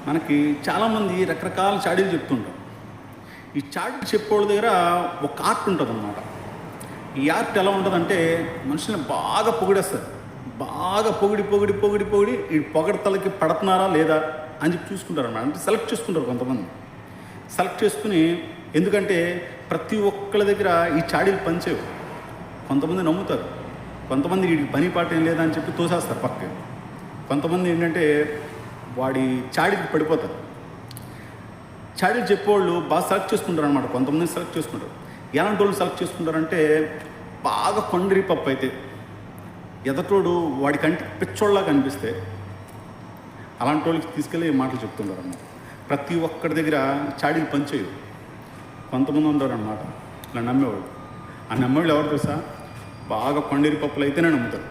మనకి చాలామంది రకరకాల చాడీలు చెప్తుంటారు. ఈ చాడీలు చెప్పేవాళ్ళ దగ్గర ఒక ఆర్ట్ ఉంటుందన్నమాట. ఈ ఆర్ట్ ఎలా ఉంటుందంటే మనుషుల్ని బాగా పొగిడేస్తారు. బాగా పొగిడి ఈ పొగడతలకి పడుతున్నారా లేదా అని చెప్పి చూసుకుంటారు అన్నమాట. అంటే సెలెక్ట్ చేసుకుంటారు కొంతమంది. సెలెక్ట్ చేసుకుని, ఎందుకంటే ప్రతి ఒక్కళ్ళ దగ్గర ఈ చాడీలు పనిచేయవు. కొంతమంది నమ్ముతారు, కొంతమంది వీడికి పని పాట ఏం లేదా అని చెప్పి తోసేస్తారు పక్కకి. కొంతమంది ఏంటంటే వాడి చాడీకి పడిపోతారు. చాడీలు చెప్పేవాళ్ళు బాగా సెలెక్ట్ చేసుకుంటారు అనమాట. కొంతమంది సెలెక్ట్ చేసుకుంటారు. ఎలాంటి వాళ్ళు సెలెక్ట్ చేసుకుంటారంటే బాగా కొండరి పప్పు అయితే, ఎదటోడు వాడి కంటికి పిచ్చోళ్ళలా కనిపిస్తే అలాంటి వాళ్ళకి తీసుకెళ్ళి మాటలు చెప్తుంటారు అన్నమాట. ప్రతి ఒక్కడి దగ్గర చాడీలు పనిచేయవు. కొంతమంది ఉంటారు అన్నమాట ఇలా నమ్మేవాళ్ళు. ఆ నమ్మేవాళ్ళు ఎవరు తెలుసా? బాగా కొండరి పప్పులు అయితేనే నమ్ముతారు.